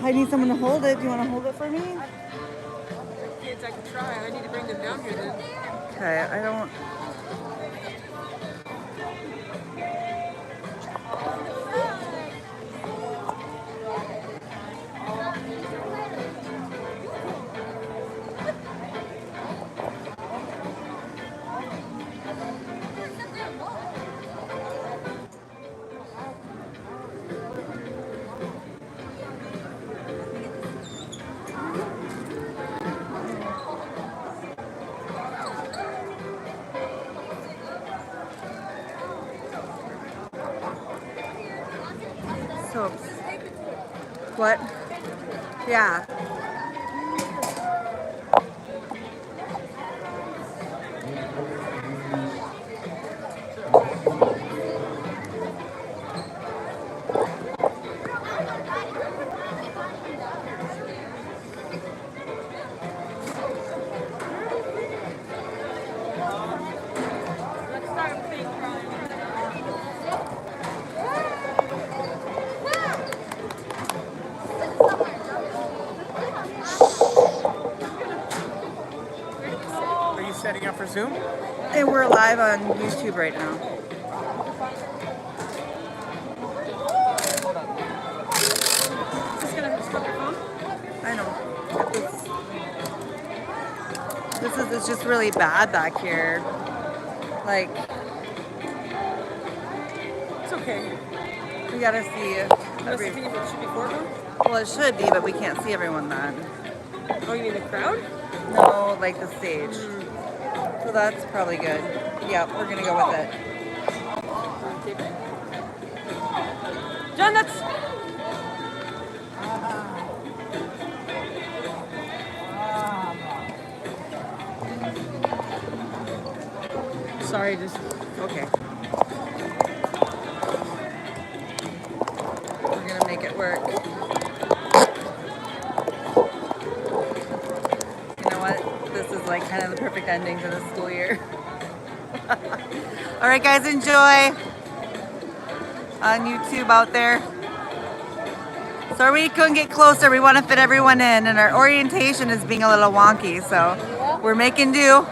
I need someone to hold it. Do you want to hold it for me? Kids, I can try. I need to bring them down here then. Okay, I don't. So, what? Yeah. Are you setting up for Zoom? And we're live on YouTube right now. Just gonna stop your phone? I know. It's just really bad back here. Like, It's okay. we gotta see It should be foreground? Well, it should be, but we can't see everyone then. Oh, you mean the crowd? No, like the stage. So that's probably good. Yeah, we're gonna go with it. John, that's... Sorry, just... Okay. We're gonna make it work. You know what? This is like kind of the perfect ending to the school year. All right, guys, enjoy on YouTube out there. Sorry we couldn't get closer. We want to fit everyone in, and our orientation is being a little wonky, so we're making do.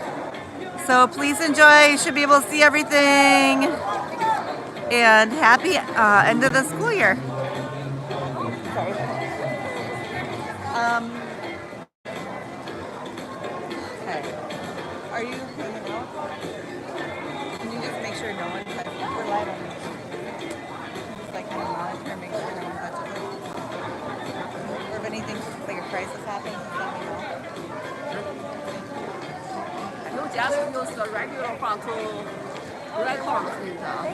So please enjoy. You should be able to see everything. And happy end of the school year. Sorry. Okay. Are you hanging out? Can you just make sure no one touches it? We're live on YouTube. Just like kind of monitor, make sure no one touches it. Or if anything, like a crisis happens, just let me know. 又加速又是 regular 放出 record 你知道。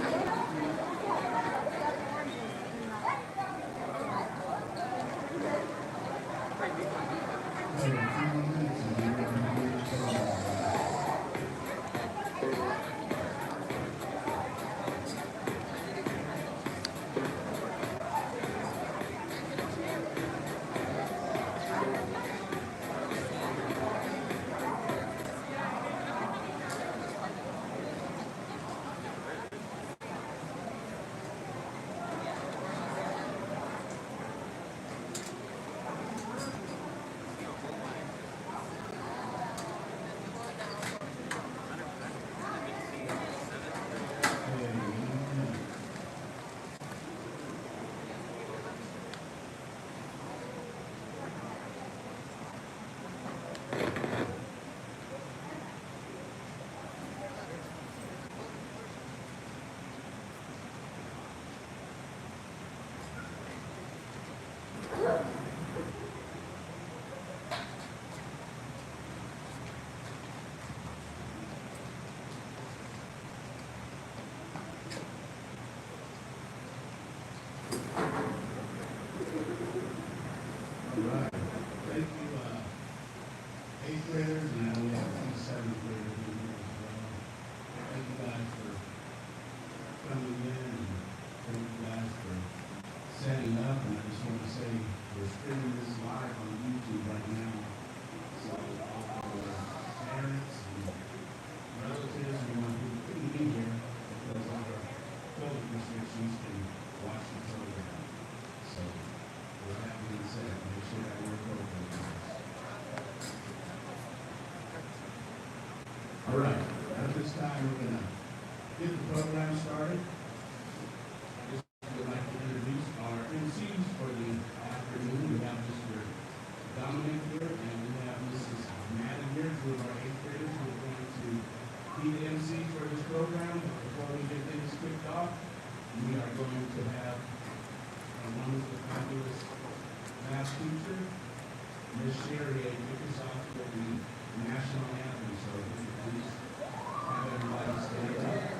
restrictions can watch the program. So, with that being said, time, we're going to get the program started. I just would like to introduce our MCs for the afternoon. We have Mr. Dominic here, and we have Mrs. Maddie here, two of our 8th graders who are going to be the MCs for this program. Before we get things kicked off, we are going to have a wonderful, fabulous math teacher, Miss Sherry A. Microsoft, for the national anthem. So please have everybody stand up.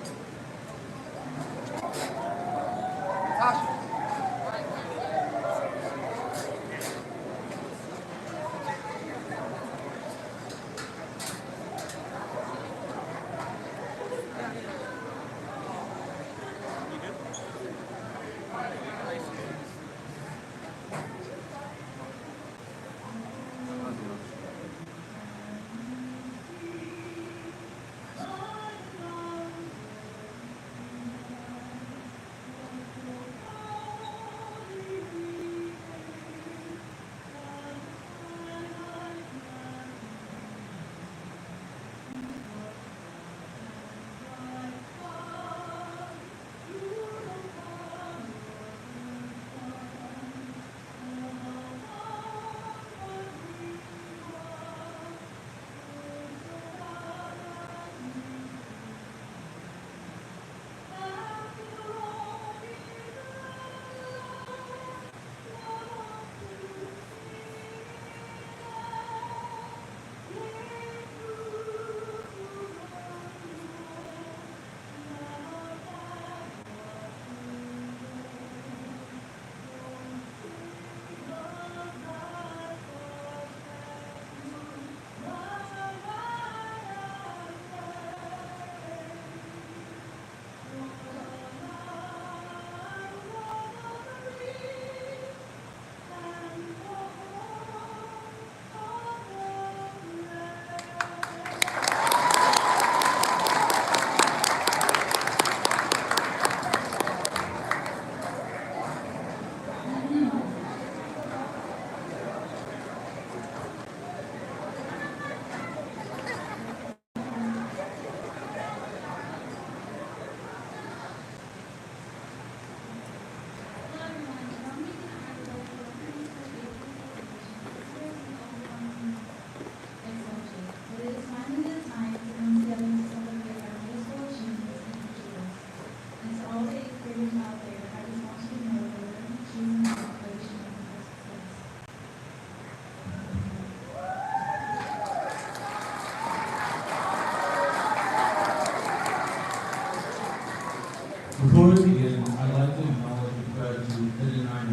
Before we begin, I'd like to acknowledge the gratitude that in our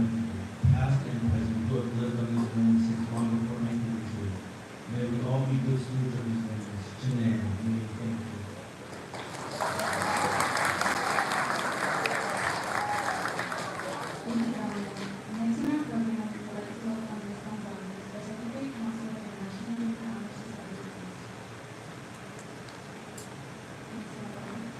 past and present who have lived on this land since long before making history. May we all be good stewards of these lands. Janae, may we thank you. Thank you, Dominic. Next in our program, we would like to welcome Ms. Gonzalez, the Secretary Council of the National Youth Honor Society. Ms. Gonzalez.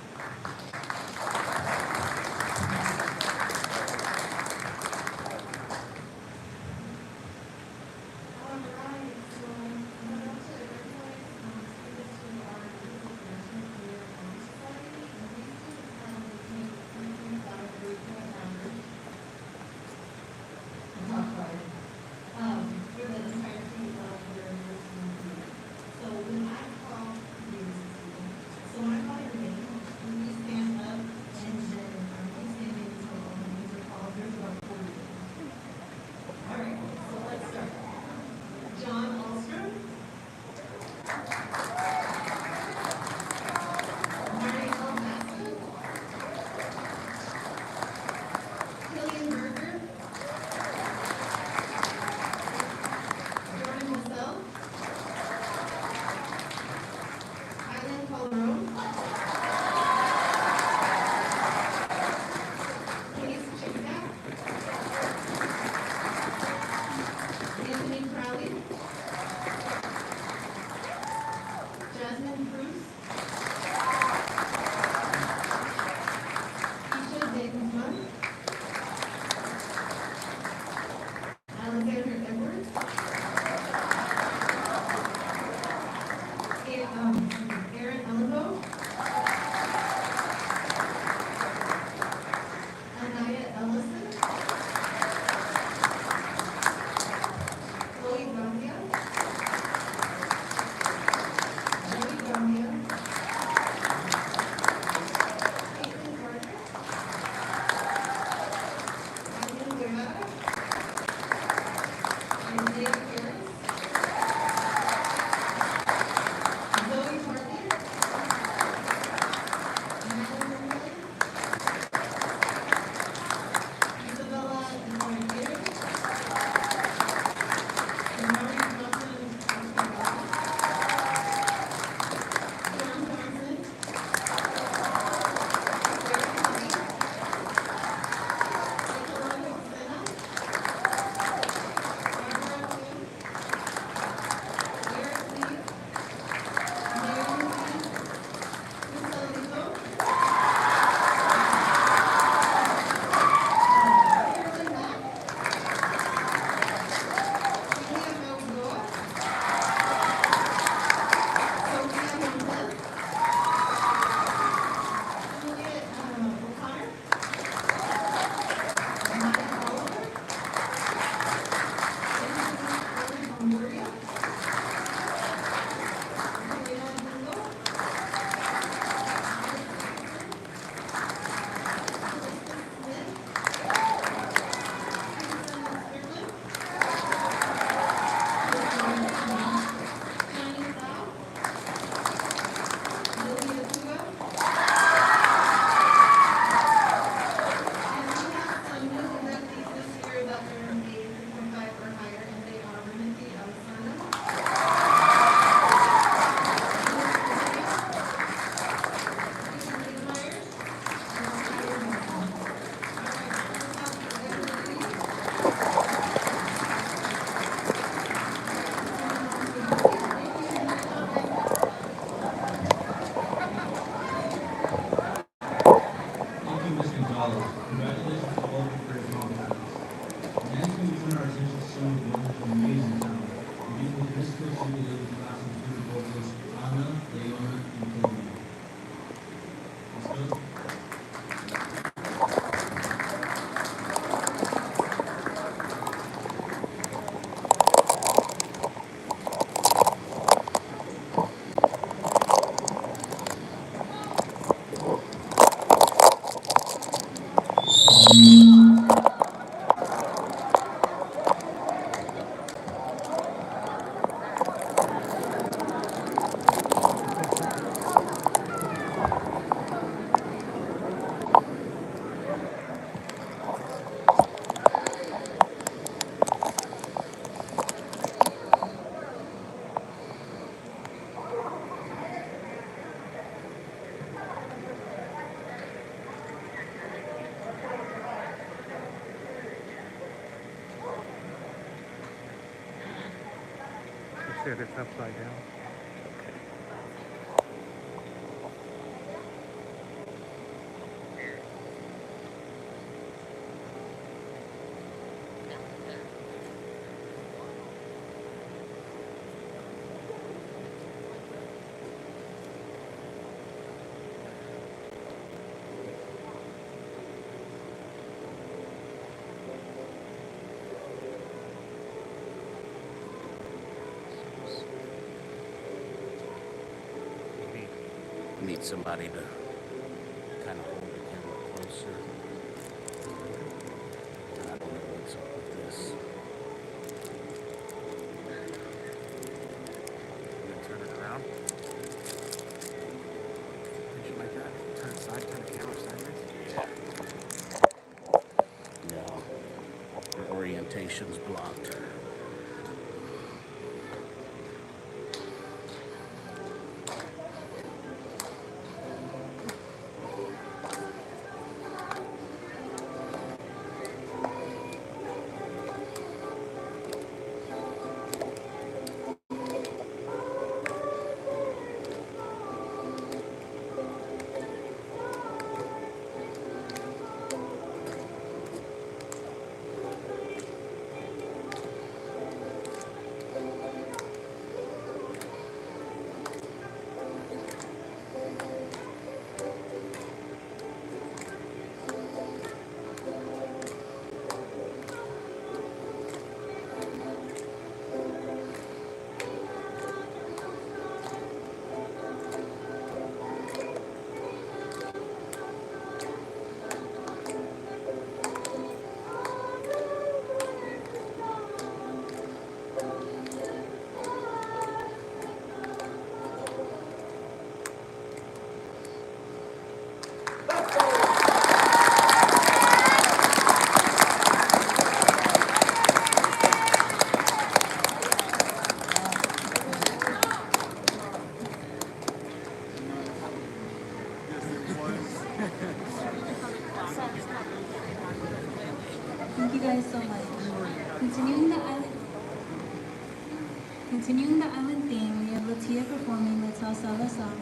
simulated classes to the vocals Anna, Leona, and Tony. Let's go. You said it's upside down. Need somebody to kind of hold the camera closer. I don't know what's up with this. Then turn it around. Did you like that? Turn it side, turn the camera sideways. No, your orientation's blocked. Thank you guys so much. Continuing the island theme, we have Latia performing the Salsala song.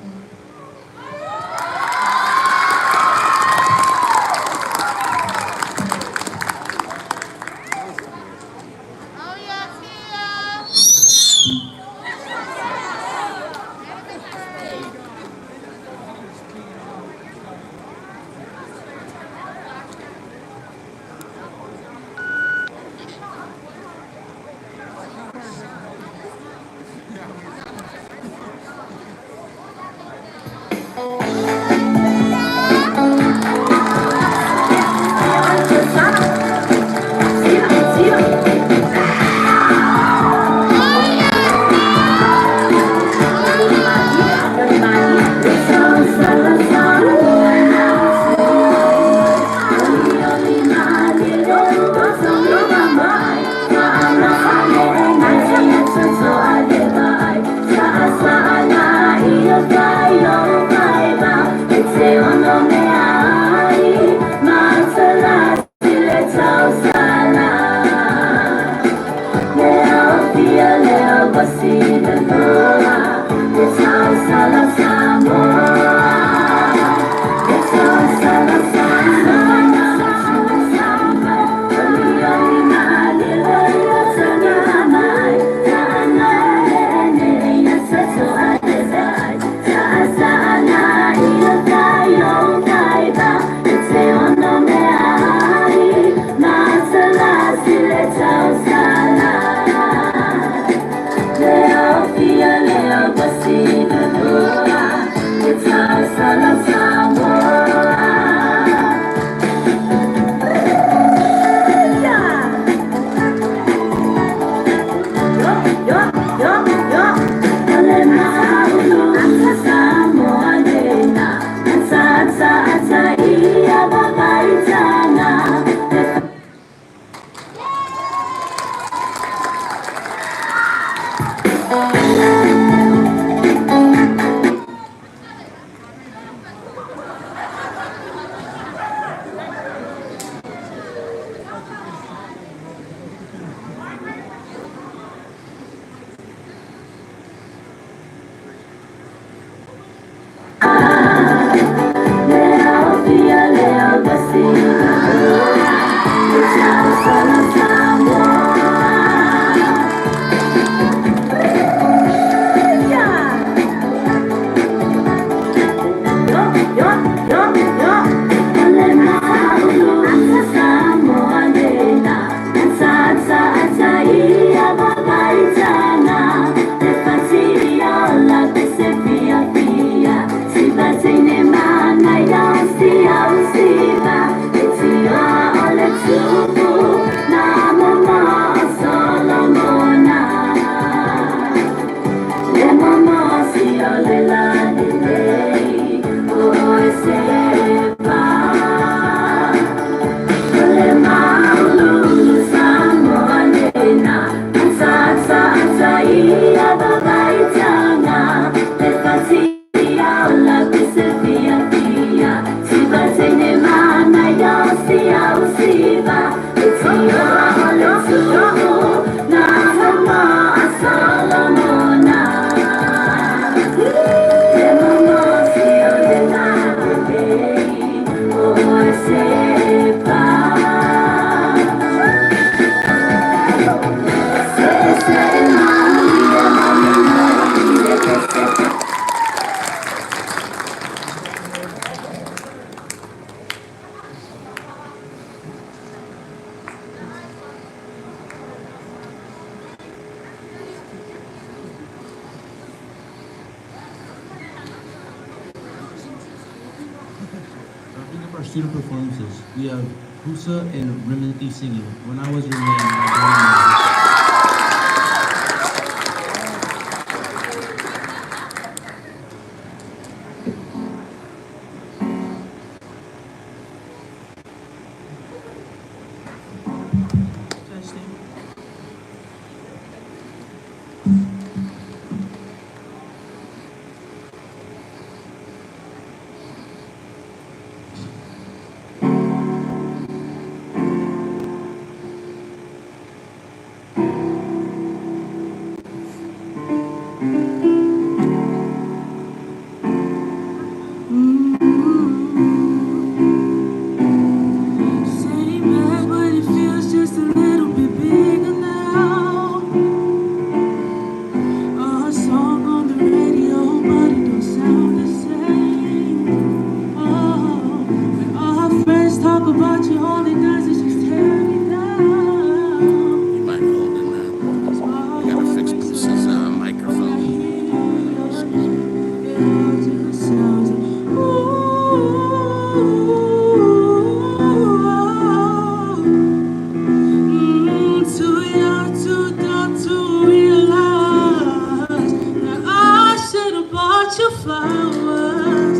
student performances. We have Husa and Rimothy singing When I Was Your Man by Jordan. You mind holding that? We gotta fix Goose's microphone. Excuse me. Too young, too dumb to realize that I should have bought you flowers.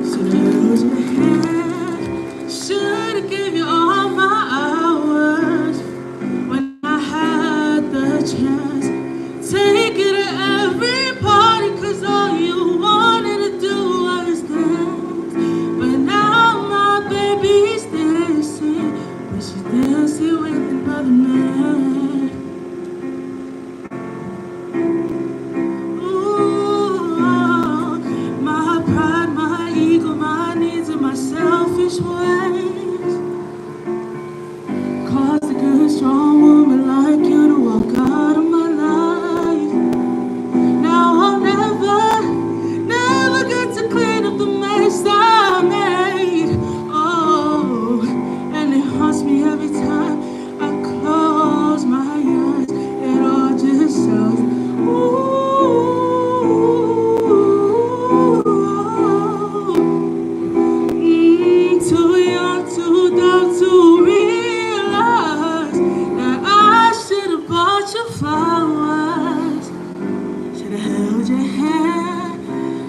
Should have held your hand. Should have gave you all my hours when I had the chance. Take it to every party, 'cause all you wanted to do was dance. But now my baby's dancing, but she's dancing with another man. Ooh, my pride, my ego, my needs, and my selfish ways caused a good, strong woman like you to walk out of my life. Now I'll never get to clean up the mess I made. Oh, and it haunts me every time I close my eyes. It all just sounds, too young, too dumb to realize that I should have bought you flowers. Should have held your hand.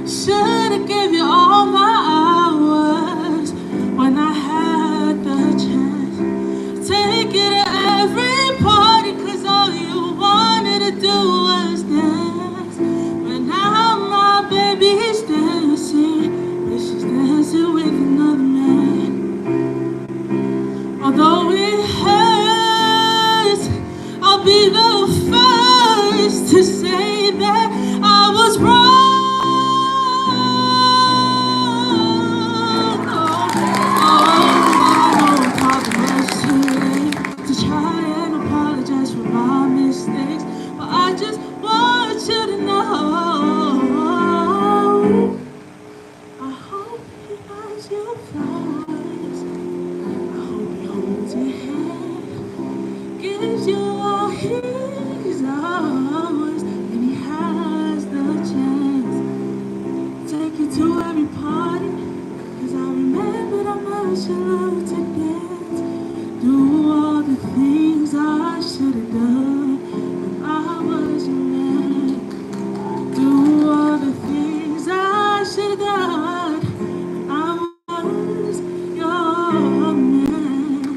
Should have gave you all my hours when I had the chance. Take it to every party, 'cause all you wanted to do was dance. But now my baby's dancing, but she's dancing with another man. Although it hurts, I'll be the first to say that I was wrong. I know it's probably much too late to try and apologize for my mistakes, but I just want you to know. I hope he buys you flowers. I hope he holds your hand, gives you all his hours when he has the chance. Take you to every party, 'cause I remembered how much you love to dance. Do all the things I should have done when I was your man. Do all the things I should have done when I was your man.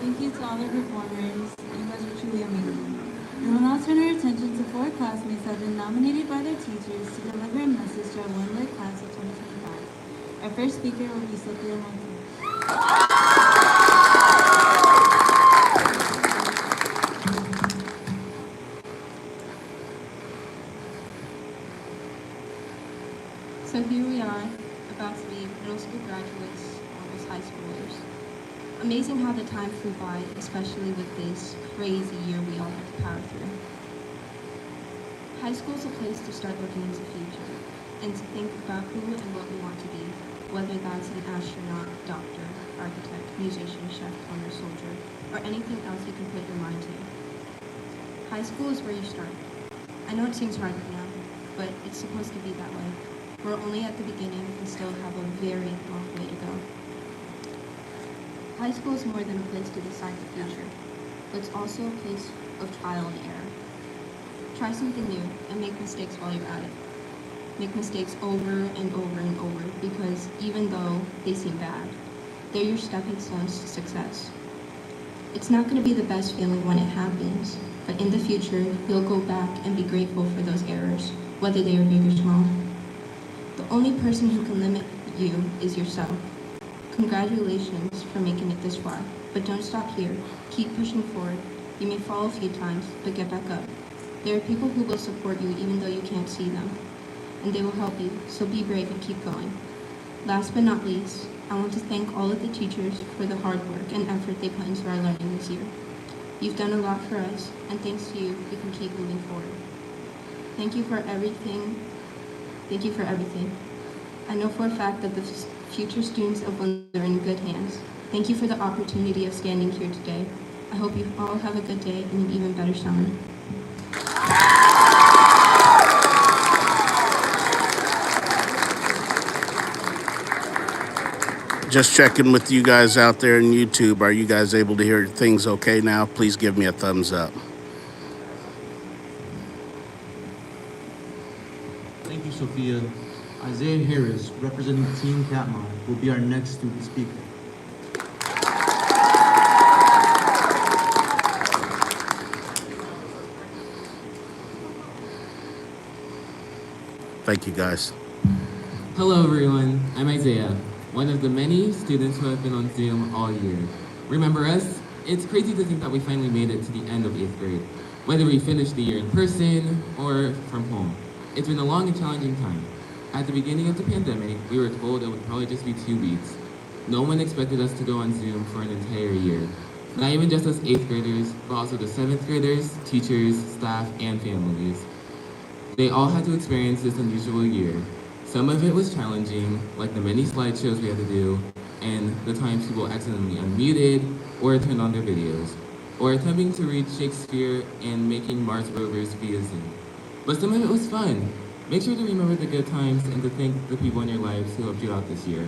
Thank you to all the performers. You guys are truly amazing. We will now turn our attention to 4 classmates who have been nominated by their teachers to deliver a message to our Wendler class of 2025. Our first speaker will be Sophia Montes. So here we are, about to be middle school graduates, almost high schoolers. Amazing how the time flew by, especially with this crazy year we all had to power through. High school is a place to start looking into the future and to think about who and what we want to be, whether that's an astronaut, doctor, architect, musician, chef, plumber, soldier, or anything else you can put your mind to. High school is where you start. I know it seems hard right now, but it's supposed to be that way. We're only at the beginning and still have a very long way to go. High school is more than a place to decide the future, but it's also a place of trial and error. Try something new and make mistakes while you're at it. Make mistakes over and over and over because even though they seem bad, they're your stepping stones to success. It's not going to be the best feeling when it happens, but in the future, you'll go back and be grateful for those errors, whether they are big or small. The only person who can limit you is yourself. Congratulations for making it this far, but don't stop here. Keep pushing forward. You may fall a few times, but get back up. There are people who will support you even though you can't see them, and they will help you, so be brave and keep going. Last but not least, I want to thank all of the teachers for the hard work and effort they put into our learning this year. You've done a lot for us, and thanks to you, we can keep moving forward. Thank you for everything. Thank you for everything. I know for a fact that the future students of Wendler are in good hands. Thank you for the opportunity of standing here today. I hope you all have a good day and an even better summer. Just checking with you guys out there on YouTube. Are you guys able to hear things okay now? Please give me a thumbs up. Thank you, Sophia. Isaiah Harris, representing Team Katmai, will be our next student speaker. Thank you, guys. Hello everyone, I'm Isaiah, one of the many students who have been on Zoom all year. Remember us? It's crazy to think that we finally made it to the end of 8th grade, whether we finished the year in person or from home. It's been a long and challenging time. At the beginning of the pandemic, we were told it would probably just be 2 weeks. No one expected us to go on Zoom for an entire year. Not even just us 8th graders, but also the 7th graders, teachers, staff, and families. They all had to experience this unusual year. Some of it was challenging, like the many slideshows we had to do, and the times people accidentally unmuted or turned on their videos, or attempting to read Shakespeare and making Mars rovers via Zoom. But some of it was fun. Make sure to remember the good times and to thank the people in your lives who helped you out this year.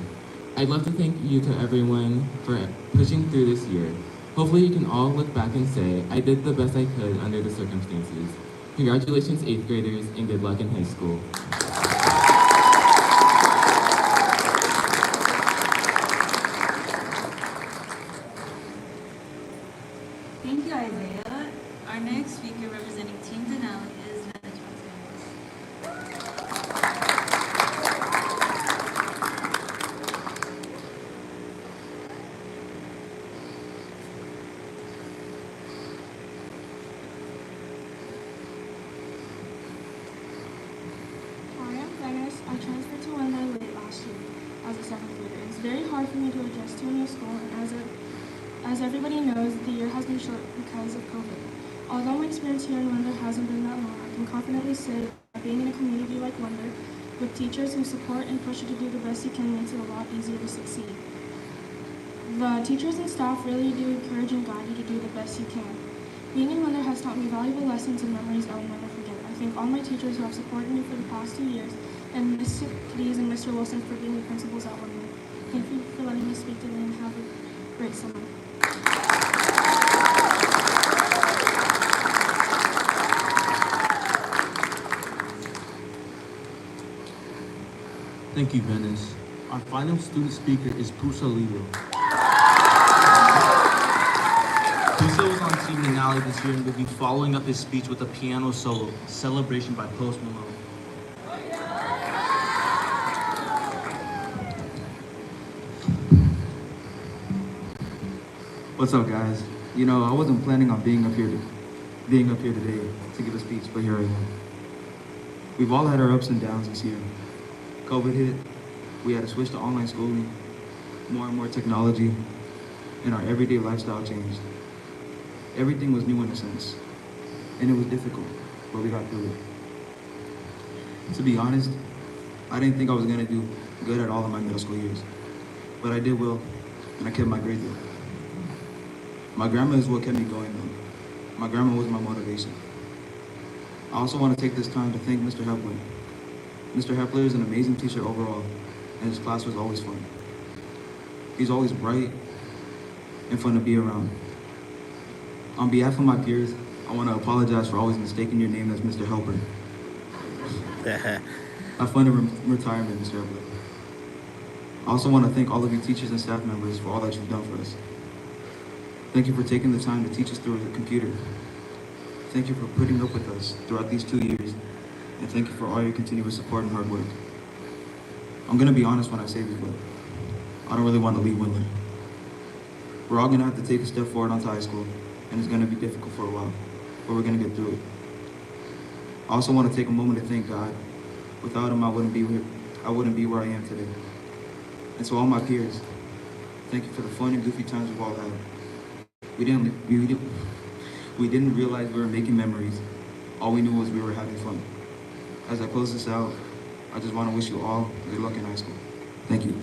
I'd love to thank you to everyone for pushing through this year. Hopefully you can all look back and say, I did the best I could under the circumstances. Congratulations 8th graders and good luck in high school. Thank you, Isaiah. Our next speaker representing Team Denali is Vanessa. I transferred to Wendler late last year as a 7th grader. It's very hard for me to adjust to a new school, and as everybody knows, the year has been short because of COVID. Although my experience here in Wendler hasn't been that long, I can confidently say that being in a community like Wendler, with teachers who support and push you to do the best you can, makes it a lot easier to succeed. The teachers and staff really do encourage and guide you to do the best you can. Being in Wendler has taught me valuable lessons and memories I will never forget. I thank all my teachers who have supported me for the past 2 years, and Mr. Cleese and Mr. Wilson for being the principals at Wendler. Thank you for letting me speak today, and have a great summer. Thank you, Venice. Our final student speaker is Pusa Lilo. Pusa was on Team Denali this year and will be following up his speech with a piano solo, Celebration by Post Malone. What's up, guys? You know, I wasn't planning on being up here today to give a speech, but here I am. We've all had our ups and downs this year. COVID hit, we had to switch to online schooling, more and more technology, and our everyday lifestyle changed. Everything was new in a sense, and it was difficult, but we got through it. To be honest, I didn't think I was going to do good at all in my middle school years. But I did well, and I kept my grades up. My grandma is what kept me going, though. My grandma was my motivation. I also want to take this time to thank Mr. Hepler. Mr. Hepler is an amazing teacher overall, and his class was always fun. He's always bright and fun to be around. On behalf of my peers, I want to apologize for always mistaking your name as Mr. Helper. Have fun in retirement, Mr. Helper. I also want to thank all of you teachers and staff members for all that you've done for us. Thank you for taking the time to teach us through the computer. Thank you for putting up with us throughout these 2 years, and thank you for all your continuous support and hard work. I'm going to be honest when I say this, but I don't really want to leave Wendler. We're all going to have to take a step forward onto high school, and it's going to be difficult for a while, but we're going to get through it. I also want to take a moment to thank God. Without him, I wouldn't be where I am today. And to all my peers, thank you for the fun and goofy times we've all had. We didn't realize we were making memories. All we knew was we were having fun. As I close this out, I just want to wish you all good luck in high school. Thank you.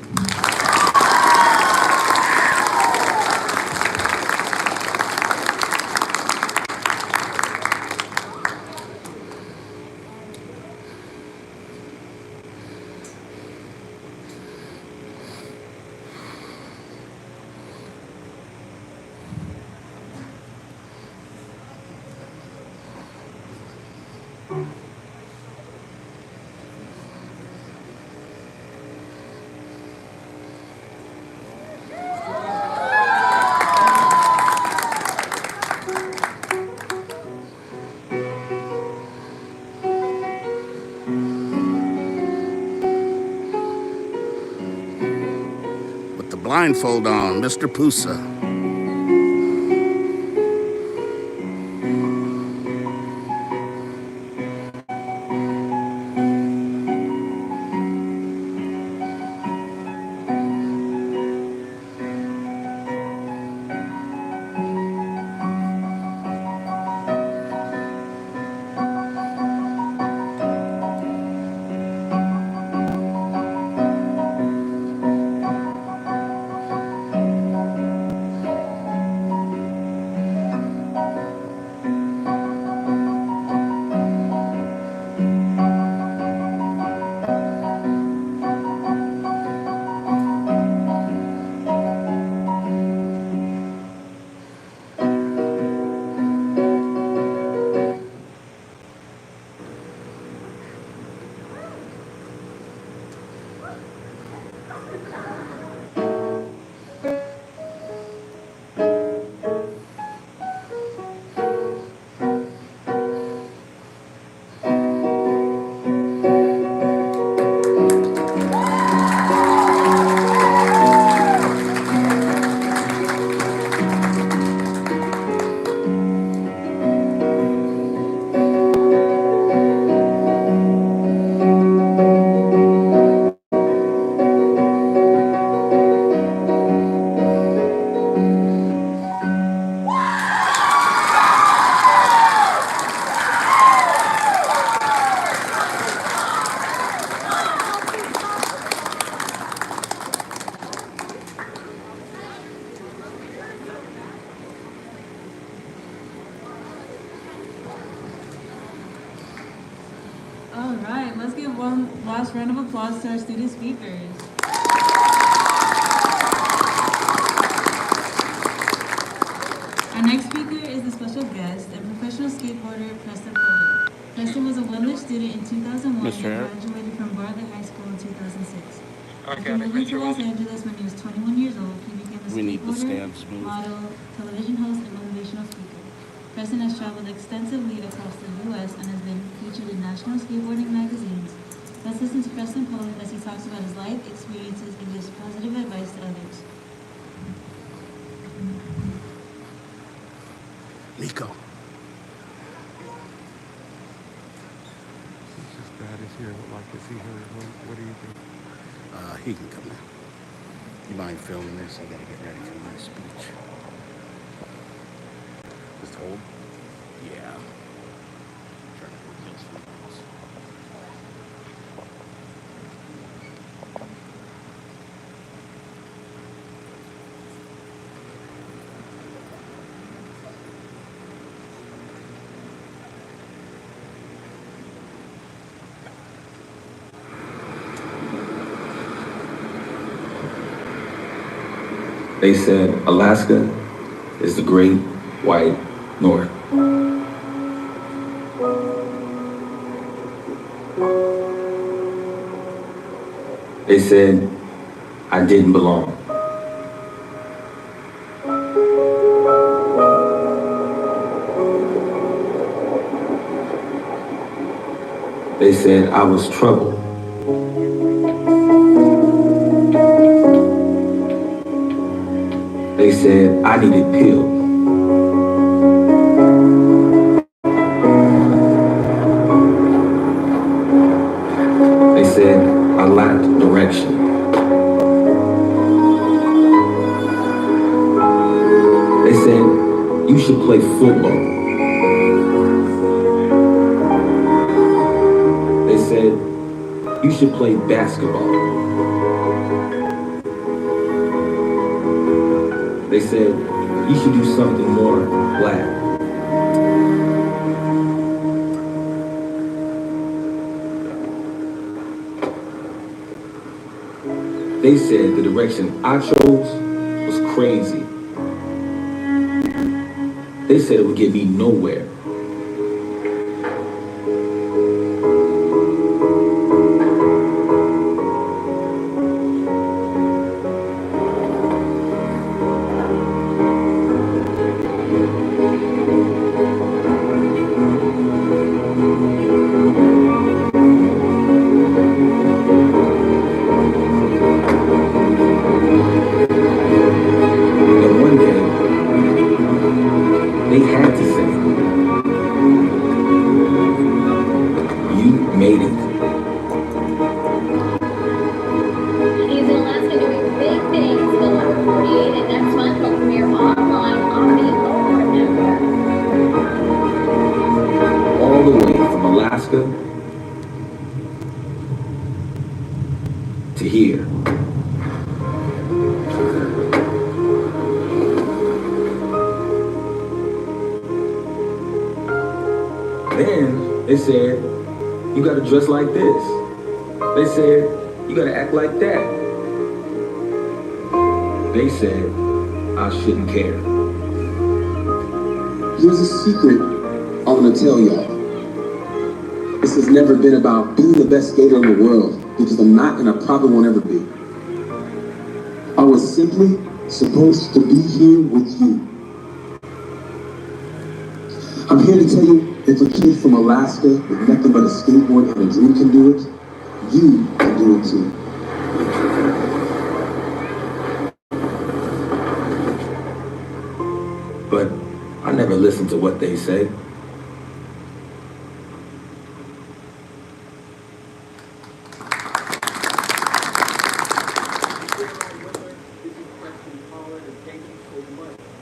With the blindfold on, Mr. Pusa. All right, let's give one last round of applause to our student speakers. Our next speaker is the special guest and professional skateboarder Preston Foley. Preston was a Wendler student in 2001 and graduated from Bartlett High School in 2006. After moving to Los Angeles when he was 21 years old, he became a skateboarder, model, television host, and motivational speaker. Preston has traveled extensively across the U.S. and has been featured in national skateboarding magazines. Let's listen to Preston Foley as he talks about his life experiences and gives positive advice to others. Nico. His dad is here. Would like to see her. What do you think? He can come in. You mind filming this? I gotta get ready for my speech. Just hold. Yeah. Trying to work those photos. They said Alaska is the great white north. They said I didn't belong. They said I was trouble. They said I needed pills. They said I lacked direction. They said you should play football. They said you should play basketball. They said you should do something more black. They said the direction I chose was crazy. They said it would get me nowhere. And one day, they had to say, you made it. He's in Alaska doing big things. The Lower 48 and next month will premiere online on the Lower Network. All the way from Alaska to here. Then they said, you gotta dress like this. They said, you gotta act like that. They said, I shouldn't care. Here's a secret I'm gonna tell y'all. This has never been about being the best skater in the world, because I'm not and I probably won't ever be. I was simply supposed to be here with you. I'm here to tell you, if a kid from Alaska with nothing but a skateboard and a dream can do it, you can do it too. But I never listened to what they said.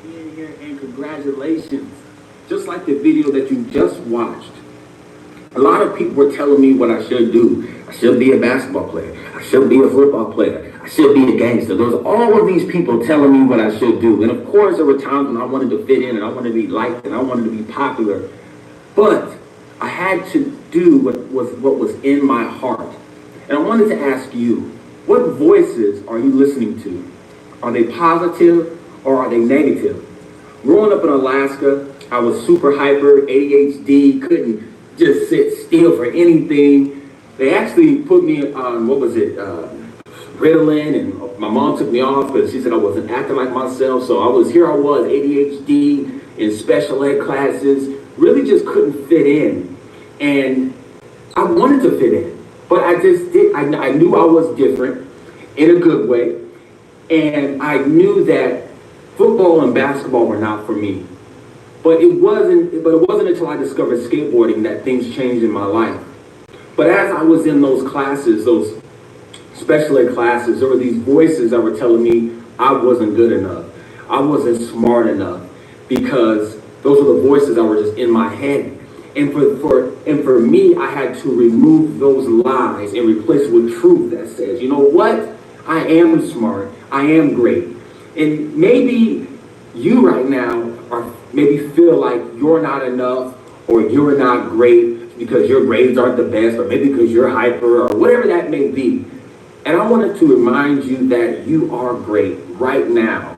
Being here, and congratulations. Just like the video that you just watched, a lot of people were telling me what I should do. I should be a basketball player. I should be a football player. I should be a gangster. There was all of these people telling me what I should do. And of course, there were times when I wanted to fit in and I wanted to be liked and I wanted to be popular. But I had to do what was in my heart. And I wanted to ask you, what voices are you listening to? Are they positive or are they negative? Growing up in Alaska, I was super hyper, ADHD, couldn't just sit still for anything. They actually put me on, Ritalin, and my mom took me off because she said I wasn't acting like myself. So I was ADHD in special ed classes, really just couldn't fit in. And I wanted to fit in, but I just did. I knew I was different in a good way. And I knew that football and basketball were not for me. But it wasn't until I discovered skateboarding that things changed in my life. But as I was in those classes, those special ed classes, there were these voices that were telling me I wasn't good enough. I wasn't smart enough, because those were the voices that were just in my head. And for me, I had to remove those lies and replace it with truth that says, you know what? I am smart. I am great. And maybe you right now maybe feel like you're not enough or you're not great because your grades aren't the best, or maybe because you're hyper, or whatever that may be. And I wanted to remind you that you are great right now.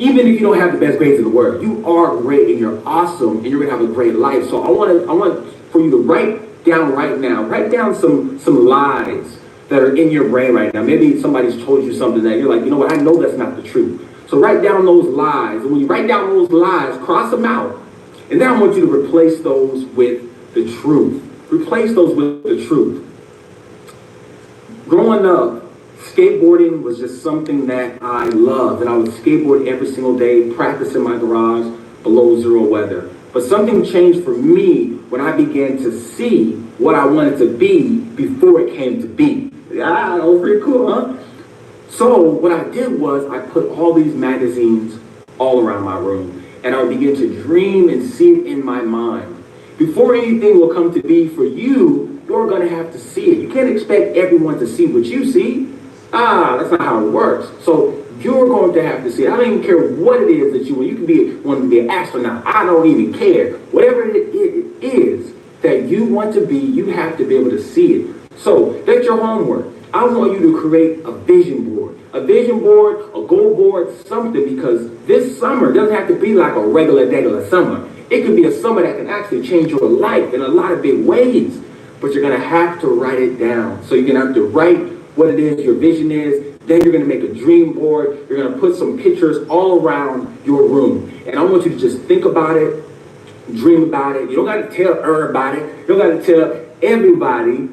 Even if you don't have the best grades in the world, you are great and you're awesome and you're gonna have a great life. So I want for you to write down right now, write down some lies that are in your brain right now. Maybe somebody's told you something that you're like, you know what, I know that's not the truth. So write down those lies. And when you write down those lies, cross them out. And then I want you to replace those with the truth. Replace those with the truth. Growing up, skateboarding was just something that I loved, and I would skateboard every single day, practice in my garage, below zero weather. But something changed for me when I began to see what I wanted to be before it came to be. Ah, that was pretty cool, huh? So what I did was I put all these magazines all around my room, and I would begin to dream and see it in my mind. Before anything will come to be for you, you're going to have to see it. You can't expect everyone to see what you see. That's not how it works. So you're going to have to see it. I don't even care what it is that you want. You can want to be an astronaut. I don't even care. Whatever it is that you want to be, you have to be able to see it. So that's your homework. I want you to create a vision board. A vision board, a goal board, something, because this summer doesn't have to be like a regular summer. It could be a summer that can actually change your life in a lot of big ways. But you're going to have to write it down. So you're going to have to write what it is your vision is. Then you're going to make a dream board. You're going to put some pictures all around your room. And I want you to just think about it, dream about it. You don't got to tell everybody. You don't got to tell everybody.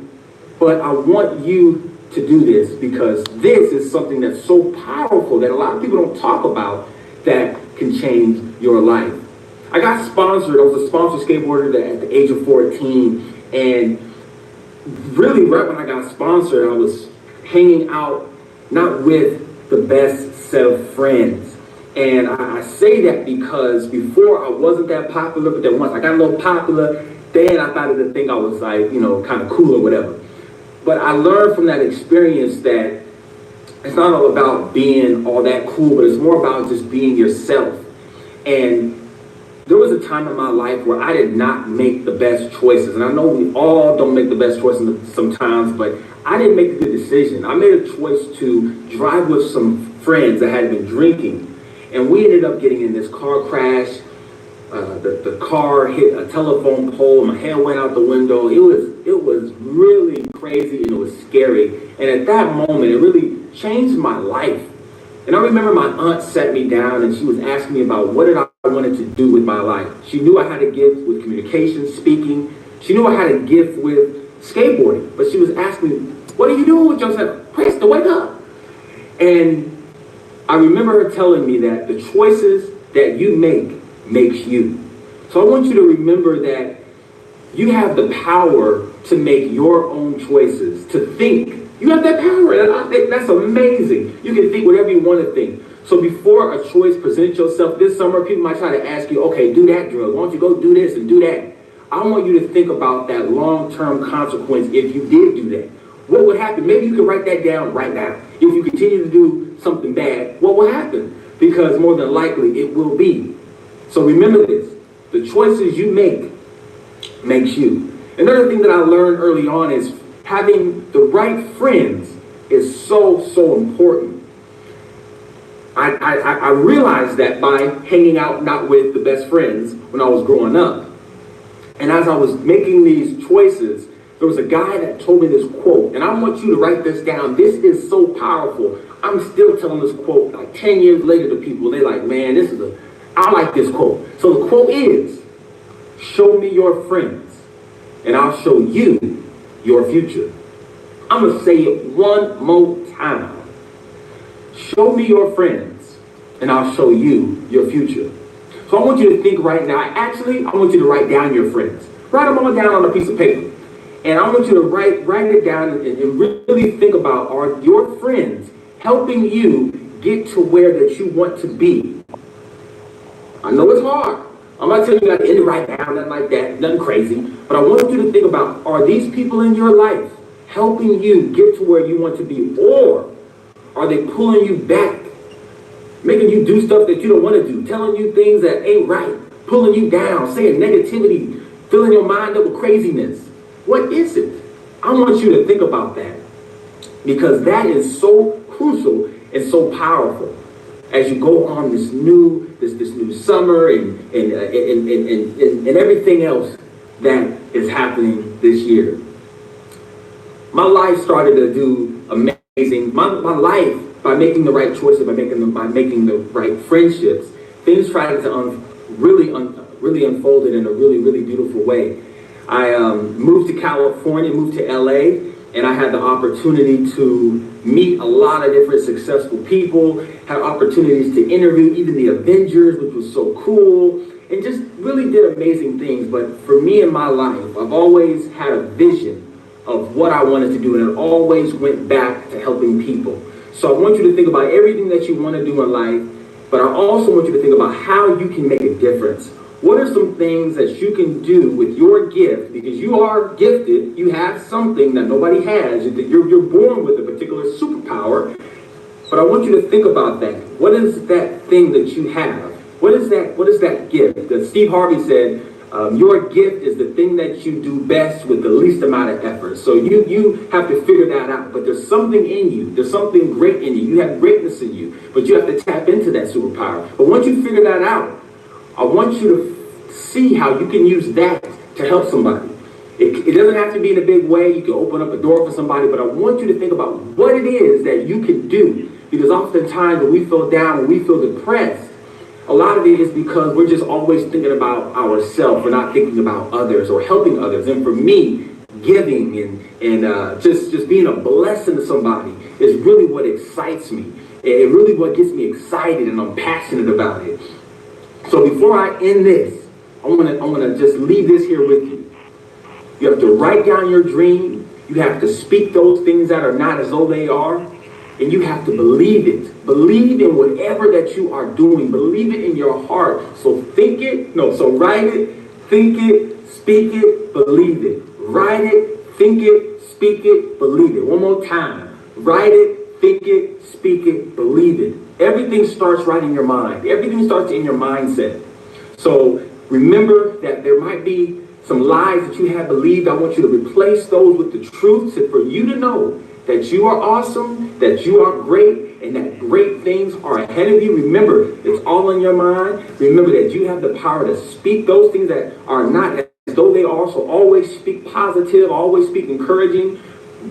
But I want you to do this because this is something that's so powerful that a lot of people don't talk about that can change your life. I got sponsored. I was a sponsored skateboarder at the age of 14. And really, right when I got sponsored, I was hanging out not with the best set of friends. And I say that because before I wasn't that popular, but then once I got a little popular, then I started to think I was like, kind of cool or whatever. But I learned from that experience that it's not all about being all that cool, but it's more about just being yourself. And there was a time in my life where I did not make the best choices. And I know we all don't make the best choices sometimes, but I didn't make a good decision. I made a choice to drive with some friends that had been drinking. And we ended up getting in this car crash. The car hit a telephone pole. My head went out the window. It was really crazy and it was scary. And at that moment, it really changed my life. And I remember my aunt sat me down and she was asking me about what did I wanted to do with my life. She knew I had a gift with communication, speaking. She knew I had a gift with skateboarding. But she was asking me, what are you doing with yourself? Preston, wake up. And I remember her telling me that the choices that you make makes you. So I want you to remember that you have the power to make your own choices, to think. You have that power, and I think that's amazing. You can think whatever you want to think. So before a choice presents yourself this summer, people might try to ask you, okay, do that drug. Why don't you go do this and do that? I want you to think about that long-term consequence if you did do that. What would happen? Maybe you can write that down right now. If you continue to do something bad, what will happen? Because more than likely it will be. So remember this. The choices you make makes you. Another thing that I learned early on is having the right friends is so important. I realized that by hanging out not with the best friends when I was growing up. And as I was making these choices, there was a guy that told me this quote, and I want you to write this down. This is so powerful. I'm still telling this quote like 10 years later to people. They're like, man, I like this quote. So the quote is, show me your friends, and I'll show you your future. I'm going to say it one more time. Show me your friends, and I'll show you your future. So I want you to think right now. Actually, I want you to write down your friends. Write them all down on a piece of paper. And I want you to write it down and really think about, are your friends helping you get to where that you want to be? I know it's hard. I'm not telling you how to end it right now, nothing like that, nothing crazy. But I want you to think about, are these people in your life helping you get to where you want to be? Or are they pulling you back, making you do stuff that you don't want to do, telling you things that ain't right, pulling you down, saying negativity, filling your mind up with craziness? What is it? I want you to think about that, because that is so crucial and so powerful. as you go on this new summer and everything else that is happening this year. My life started to do amazing. My life, by making the right choices, by making the right friendships, things started to really unfolded in a really beautiful way. I moved to California, moved to LA, and I had the opportunity to meet a lot of different successful people, had opportunities to interview even the Avengers, which was so cool, and just really did amazing things. But for me in my life, I've always had a vision of what I wanted to do, and it always went back to helping people. So I want you to think about everything that you want to do in life, but I also want you to think about how you can make a difference. What are some things that you can do with your gift? Because you are gifted, you have something that nobody has, you're born with a particular superpower, but I want you to think about that. What is that thing that you have? What is that gift? That Steve Harvey said, your gift is the thing that you do best with the least amount of effort. So you have to figure that out. But there's something in you. There's something great in you. You have greatness in you. But you have to tap into that superpower. But once you figure that out, I want you to see how you can use that to help somebody. It doesn't have to be in a big way. You can open up a door for somebody. But I want you to think about what it is that you can do. Because oftentimes when we feel down, when we feel depressed, a lot of it is because we're just always thinking about ourselves. We're not thinking about others or helping others. And for me, giving and just being a blessing to somebody is really what excites me. It really what gets me excited, and I'm passionate about it. So before I end this, I want to just leave this here with you. You have to write down your dream. You have to speak those things that are not as though they are. And you have to believe it. Believe in whatever that you are doing. Believe it in your heart. So write it, think it, speak it, believe it. Write it, think it, speak it, believe it. One more time. Write it, think it, speak it, believe it. Everything starts right in your mind. Everything starts in your mindset. So remember that there might be some lies that you have believed. I want you to replace those with the truths, and for you to know that you are awesome, that you are great, and that great things are ahead of you. Remember, it's all in your mind. Remember that you have the power to speak those things that are not as though they are. So always speak positive, always speak encouraging,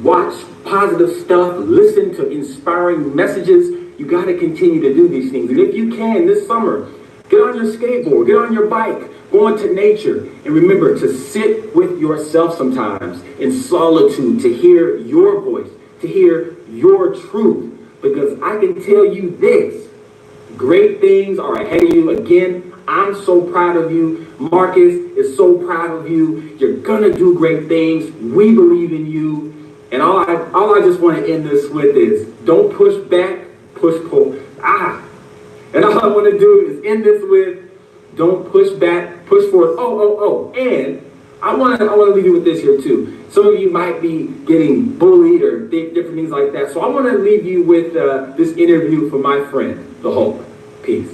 watch positive stuff, listen to inspiring messages. You got to continue to do these things. And if you can, this summer, get on your skateboard, get on your bike, go into nature, and remember to sit with yourself sometimes in solitude, to hear your voice, to hear your truth. Because I can tell you this, great things are ahead of you. Again, I'm so proud of you. Marcus is so proud of you. You're gonna do great things. We believe in you. And all I just want to end this with is, don't push back, push pull. And all I want to do is end this with, don't push back, push forward. And I want to leave you with this here too. Some of you might be getting bullied or different things like that. So I want to leave you with this interview from my friend, the Hulk. Peace.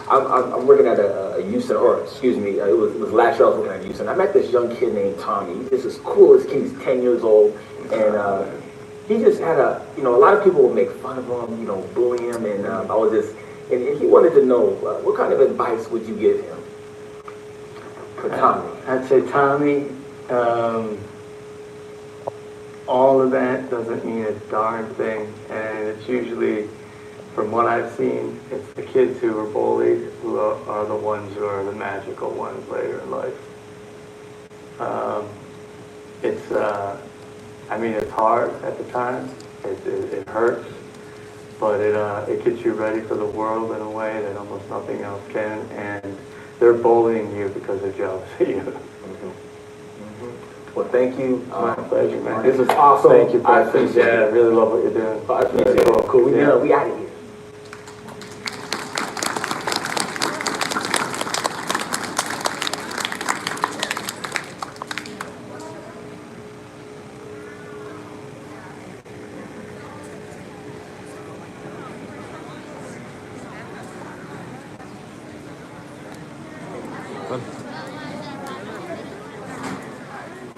I'm working at a youth center, it was last year I was working at a youth center. I met this young kid named Tommy. He's just as cool as kid. He's 10 years old, and he just had a lot of people would make fun of him, bully him, and and he wanted to know what kind of advice would you give him for Tommy? I'd say, Tommy, all of that doesn't mean a darn thing, and it's usually, from what I've seen, it's the kids who are bullied who are the ones who are the magical ones later in life. It's hard at the time. It hurts, but it gets you ready for the world in a way that almost nothing else can. And they're bullying you because they're jealous of you. Well, thank you. My pleasure, man. This is awesome. Thank you, I appreciate it. I really love what you're doing. I appreciate it. Cool. We out of here.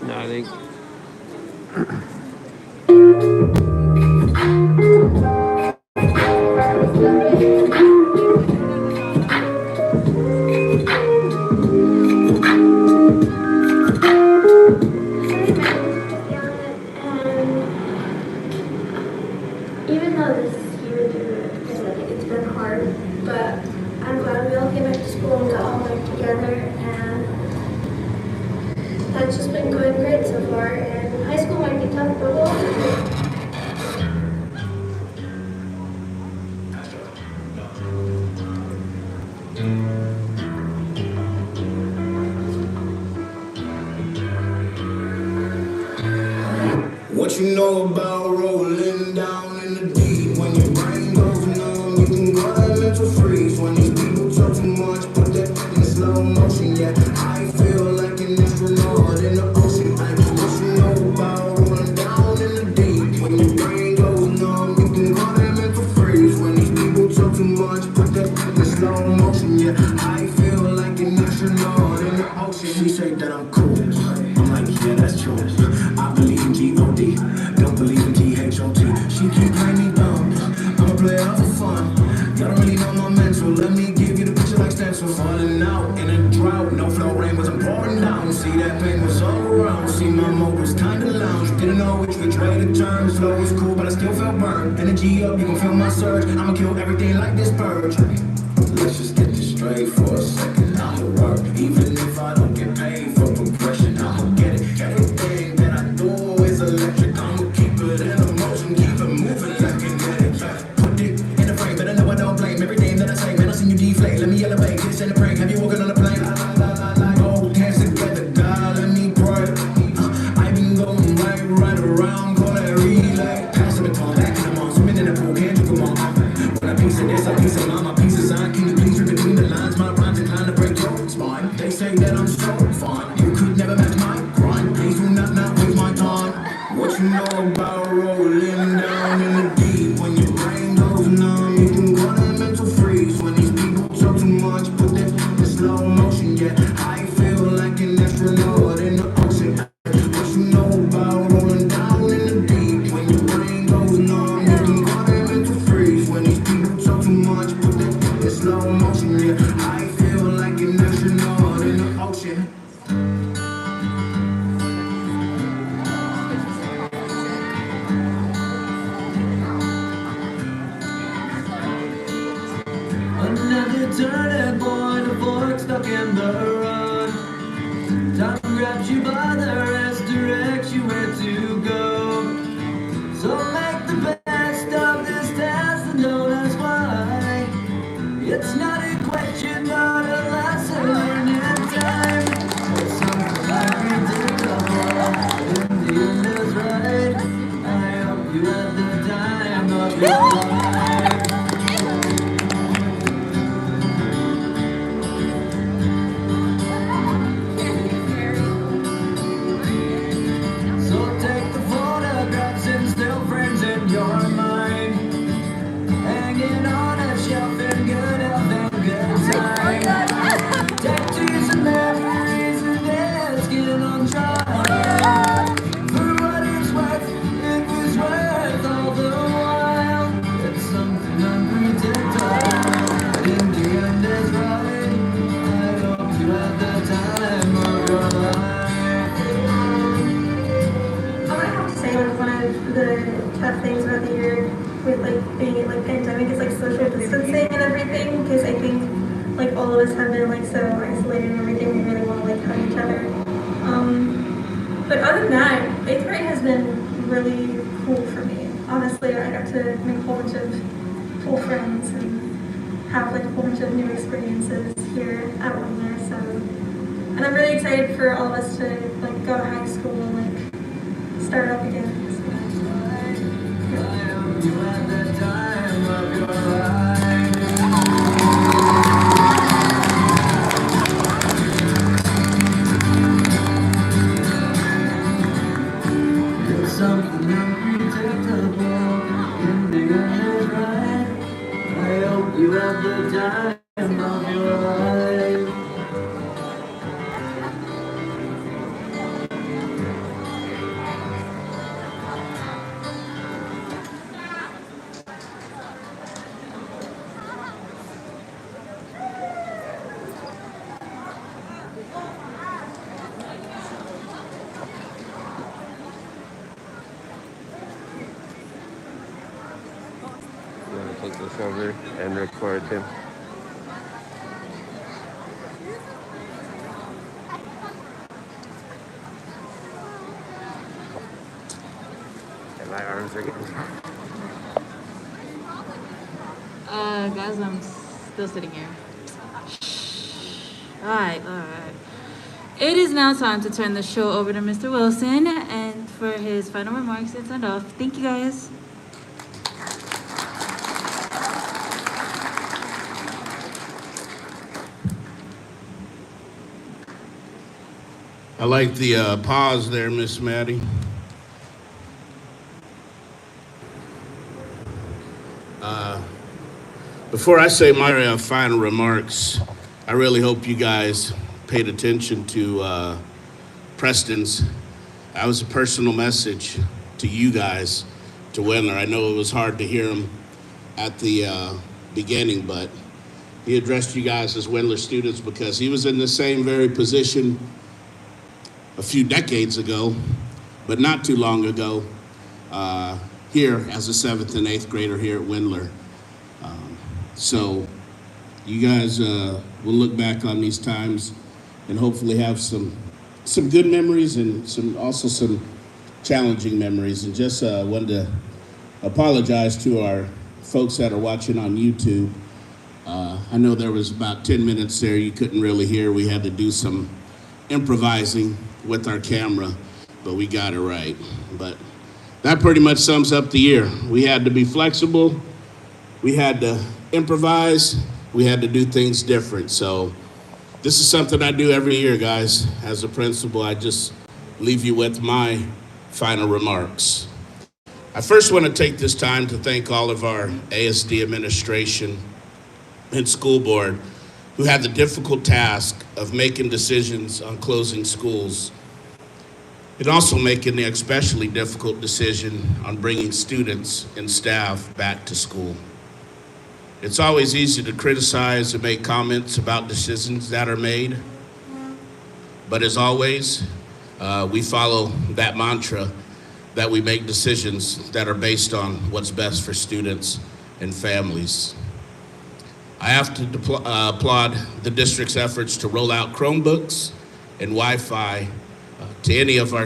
No, I think. didn't know this year would do it because like it's been hard, but I'm glad we all came back to school and got all back together, and that's just been going great so far. And high school might be tough, but we'll do it. What you know about rolling down in the deep? When your brain goes numb, you can go to mental freeze. When these people talk too much, put that in slow motion. Yeah, I feel like an astronaut in the ocean. What you know about rolling down in the deep? When your brain goes numb, you can go to mental freeze. When these people talk too much, put that in slow motion. Yeah, I feel like an astronaut in the ocean. She say that I'm cool. I'm like, yeah, that's true. I believe in G.O.D. Don't believe in T.H.O.T. She keep playing me dumb. I'm a player out for fun. Y'all don't really know my mental. Let me give you the picture like stencils. Falling out in a drought. No flow rain wasn't pouring down. See, that pain was all around. See, my mode was kinda lounge. Didn't know which way to turn. Slow was cool, but I still felt burned. Energy up, you gon' feel my surge. I'ma kill everything like this purge. Let's just get this straight for a second. I'ma work, even if I don't get paid for progression. I'ma get it. Everything that I do is electric. I'ma keep it in motion, keep it moving like kinetic. Put it in the frame, but I know I don't blame everything that I say. Man, I seen you deflate. Let me elevate. This ain't a prank. Have you walking on a plane? Hold hands together, God, let me pray. I've been going right around, call that relay. Pass the baton, back in the mall, swimming in the pool, can't you come on? When I piece of this, I piece of mine, my piece of sign. Can you please read between the lines? My rhymes inclined to break your spine. They say that I'm so fine. You could never match my grind. Please do not waste my time. What you know about rolling down in the deep? When your brain goes numb, you can go to mental freeze. When these people talk too much, put that in slow motion. Yeah, I feel like an astronaut in the ocean. What you know about rolling down in the deep? When your brain goes numb, you can go to mental freeze. When these people talk too much, put that in slow motion. Yeah, I feel like an astronaut in the ocean. Another turning point, a fork stuck in the road. Time grabs you by the wrist, directs you where to go. So make the best of this test and don't ask why. It's not a question, but a lesson learned in time. It's something unpredictable, in the end is right. I hope you had the time of your life. So take the photographs and still frames in your mind, hanging on a shelf in good health and good time. Tattoos and memories and asking on trial. For what it's worth, it was worth all the while. It's something unpredictable, but in the end it's right. I hope you had the time of your life. I would have to say like one of the tough things about the year with like being in like pandemic is like social distancing and everything, because I think like all of us have been like so isolated and everything. We really want to like hug each other. But other than that, 8th grade has been really cool for me. Honestly, I got to make a whole bunch of cool friends and have like a whole bunch of new experiences here at Wendler. So, and I'm really excited for all of us to like go to high school and like start up again. You had the time of your life. It's something unpredictable, in the end is right. I hope you have the time of your life. take this over and record him. And my arms are getting Guys, I'm still sitting here. Alright. It is now time to turn the show over to Mr. Wilson and for his final remarks and send off. Thank you, guys. I like the pause there, Miss Maddie. Before I say my final remarks, I really hope you guys paid attention to Preston's. That was a personal message to you guys, to Wendler. I know it was hard to hear him at the beginning, but he addressed you guys as Wendler students because he was in the same very position a few decades ago, but not too long ago, here as a 7th and 8th grader here at Wendler. So you guys will look back on these times and hopefully have some good memories and some challenging memories. And just wanted to apologize to our folks that are watching on YouTube. I know there was about 10 minutes there you couldn't really hear. We had to do some improvising with our camera, but we got it right. But that pretty much sums up the year. We had to be flexible. We had to improvise. We had to do things different. So this is something I do every year, guys. As a principal, I just leave you with my final remarks. I first want to take this time to thank all of our ASD administration and school board who had the difficult task of making decisions on closing schools and also making the especially difficult decision on bringing students and staff back to school. It's always easy to criticize and make comments about decisions that are made, but as always, we follow that mantra that we make decisions that are based on what's best for students and families. I have to applaud the district's efforts to roll out Chromebooks and Wi-Fi to any of our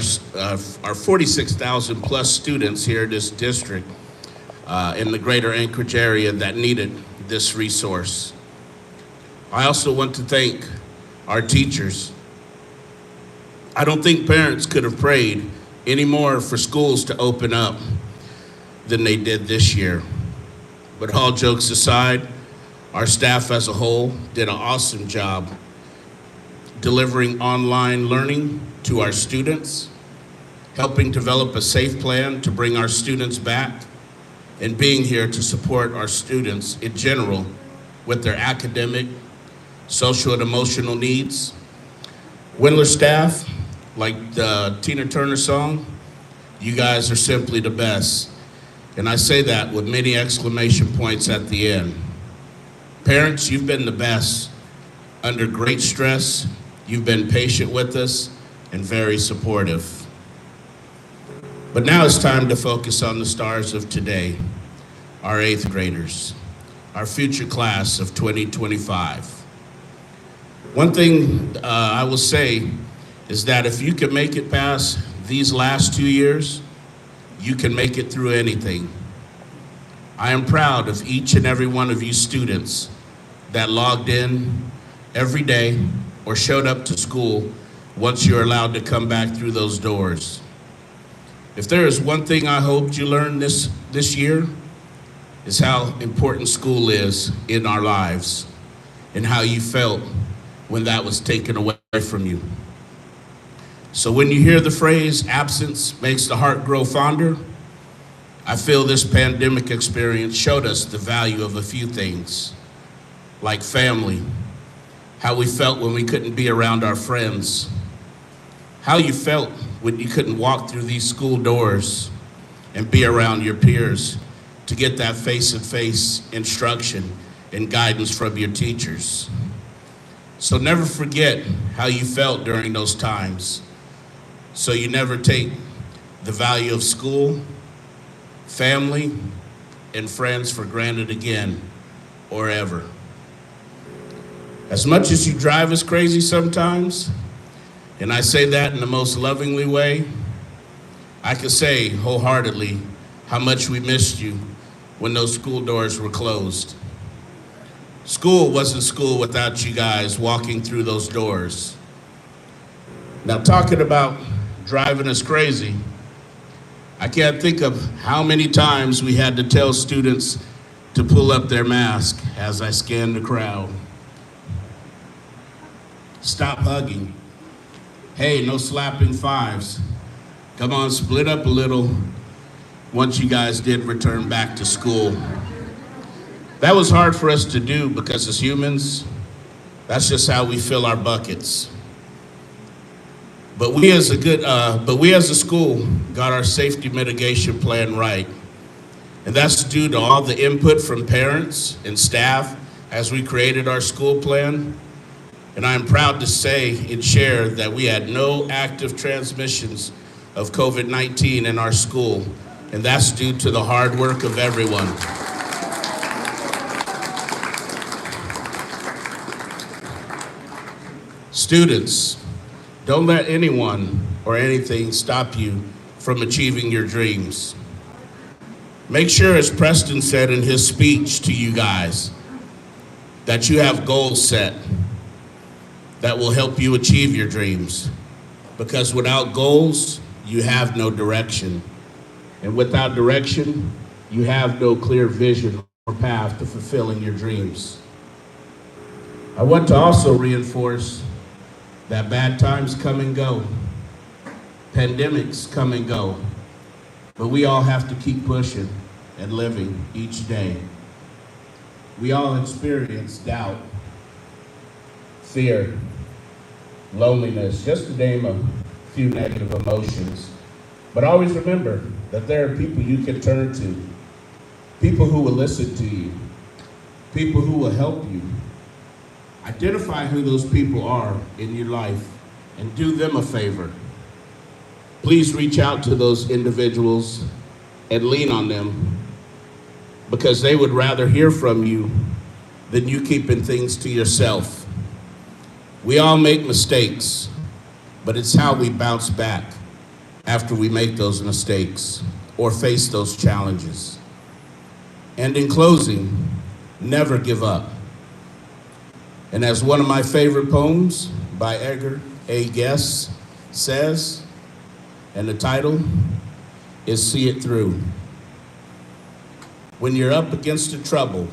46,000 plus students here in this district in the greater Anchorage area that needed this resource. I also want to thank our teachers. I don't think parents could have prayed any more for schools to open up than they did this year. But all jokes aside, our staff as a whole did an awesome job delivering online learning to our students, helping develop a safe plan to bring our students back, and being here to support our students in general with their academic, social, and emotional needs. Wendler staff, like the Tina Turner song, you guys are simply the best. And I say that with many exclamation points at the end. Parents, you've been the best. Under great stress, you've been patient with us and very supportive. But now it's time to focus on the stars of today, our 8th graders, our future class of 2025. One thing I will say is that if you can make it past these last 2 years, you can make it through anything. I am proud of each and every one of you students that logged in every day or showed up to school once you're allowed to come back through those doors. If there is one thing I hoped you learned this year, is how important school is in our lives and how you felt when that was taken away from you. So when you hear the phrase, absence makes the heart grow fonder, I feel this pandemic experience showed us the value of a few things, like family, how we felt when we couldn't be around our friends, how you felt when you couldn't walk through these school doors and be around your peers to get that face-to-face instruction and guidance from your teachers. So never forget how you felt during those times, so you never take the value of school, family, and friends for granted again or ever. As much as you drive us crazy sometimes, and I say that in the most lovingly way, I can say wholeheartedly how much we missed you when those school doors were closed. School wasn't school without you guys walking through those doors. Now, talking about driving us crazy, I can't think of how many times we had to tell students to pull up their mask as I scanned the crowd. Stop hugging. Hey, no slapping fives. Come on, split up a little once you guys did return back to school. That was hard for us to do because as humans, that's just how we fill our buckets. But we as a school got our safety mitigation plan right. And that's due to all the input from parents and staff as we created our school plan. And I'm proud to say and share that we had no active transmissions of COVID-19 in our school. And that's due to the hard work of everyone. Students, don't let anyone or anything stop you from achieving your dreams. Make sure, as Preston said in his speech to you guys, that you have goals set that will help you achieve your dreams. Because without goals, you have no direction. And without direction, you have no clear vision or path to fulfilling your dreams. I want to also reinforce that bad times come and go. Pandemics come and go. But we all have to keep pushing and living each day. We all experience doubt, fear, loneliness, just to name a few negative emotions. But always remember that there are people you can turn to, people who will listen to you, people who will help you. Identify who those people are in your life and do them a favor. Please reach out to those individuals and lean on them because they would rather hear from you than you keeping things to yourself. We all make mistakes, but it's how we bounce back after we make those mistakes or face those challenges. And in closing, never give up. And as one of my favorite poems by Edgar A. Guest says, and the title is See It Through. When you're up against the trouble,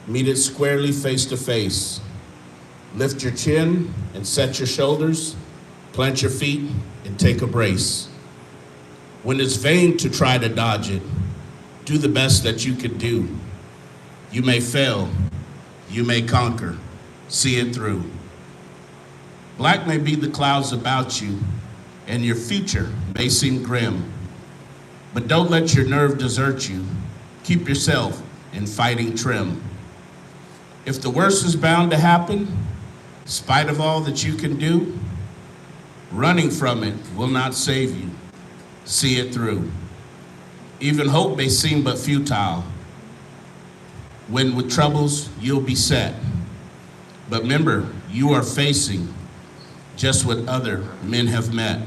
meet it squarely face to face. Lift your chin and set your shoulders, plant your feet and take a brace. When it's vain to try to dodge it, do the best that you can do. You may fail, you may conquer, see it through. Black may be the clouds about you, and your future may seem grim. But don't let your nerve desert you. Keep yourself in fighting trim. If the worst is bound to happen, in spite of all that you can do, running from it will not save you. See it through. Even hope may seem but futile. When with troubles, you'll be set. But remember, you are facing just what other men have met.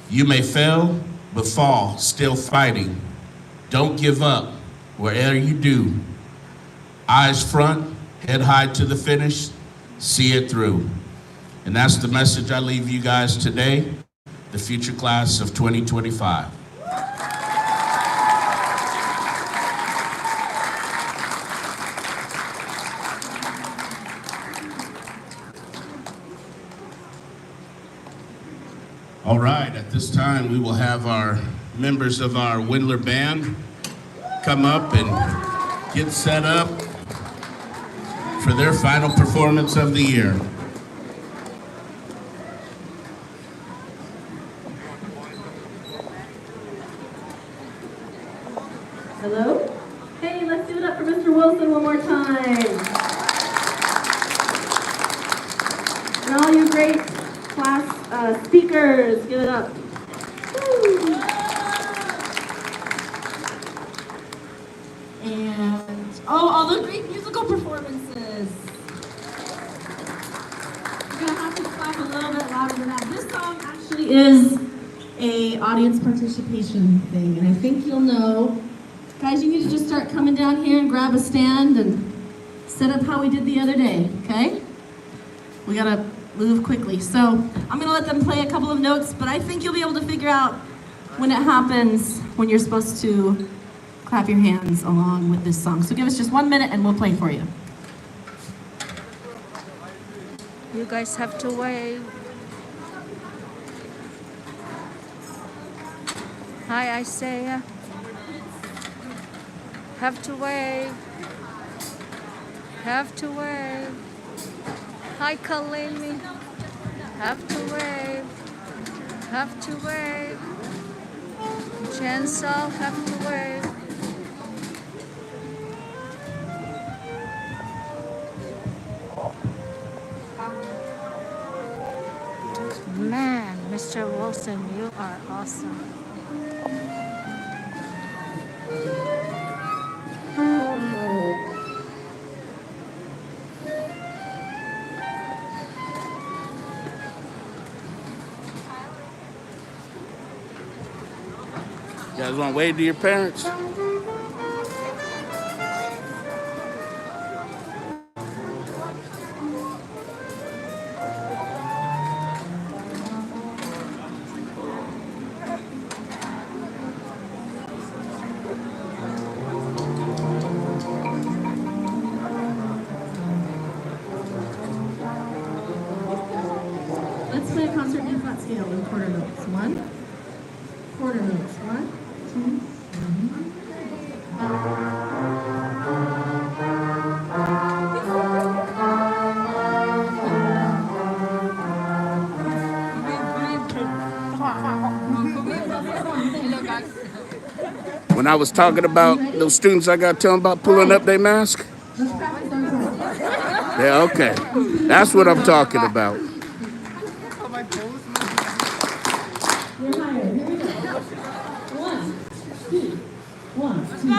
You may fail, but fall, still fighting. Don't give up, wherever you do. Eyes front, head high to the finish, see it through. And that's the message I leave you guys today, the future class of 2025. All right, at this time, we will have our members of our Wendler band come up and get set up for their final performance of the year. Hello? Hey, let's do it up for Mr. Wilson one more time. And all you great class speakers, give it up. Woo. all the great musical performances. You're gonna have to clap a little bit louder than that. This song actually is a audience participation thing, and I think you'll know. Guys, you need to just start coming down here and grab a stand and set up how we did the other day, okay? We gotta move quickly. So I'm gonna let them play a couple of notes, but I think you'll be able to figure out when it happens, when you're supposed to clap your hands along with this song. So give us just 1 minute and we'll play for you. You guys have to wave. Hi, Isaiah. Have to wave. Have to wave. Hi, Kalimi. Have to wave. Have to wave. Chancel, have to wave. Man, Mr. Wilson, you are awesome. You guys want to wave to your parents? Let's play a concert in flat scale in quarter notes. 1, quarter notes. 1, 2, 3. When I was talking about those students I got to tell them about pulling up their mask? Yeah, okay. That's what I'm talking about. You're hired. Here we go. 1, 2, 1, 2,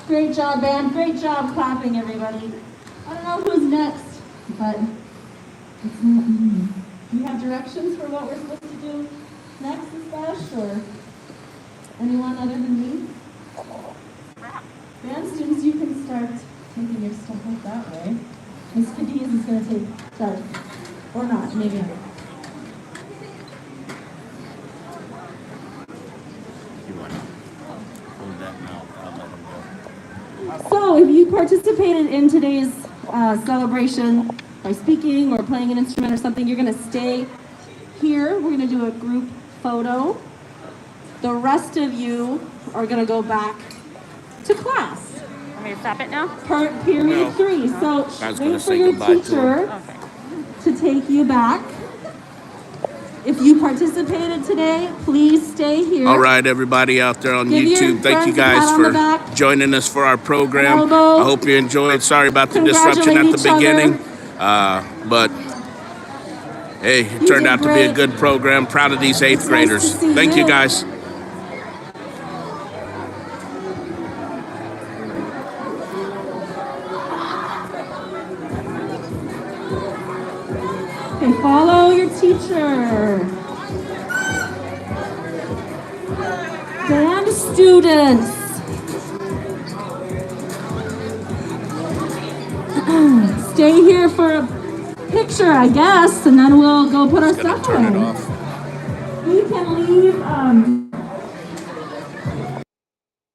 Great job, band. Great job clapping, everybody. I don't know who's next, but it's not me. Do you have directions for what we're supposed to do next, Sesh, or anyone other than me? Band students, you can start taking your stuff out that way. Miss Cadiz is going to take charge. Or not, maybe not. So if you participated in today's celebration by speaking or playing an instrument or something, you're gonna stay here. We're gonna do a group photo. The rest of you are gonna go back to class. Want me to stop it now? Period 3. So wait for your teacher to take you back. If you participated today, please stay here. All right, everybody out there on YouTube, thank you guys for joining us for our program. I hope you enjoyed. Sorry about the disruption at the beginning. But hey, it turned out to be a good program. Proud of these 8th graders. Thank you guys. Okay, follow your teacher. Band students. Stay here for a picture, I guess, and then we'll go put our stuff away. You can leave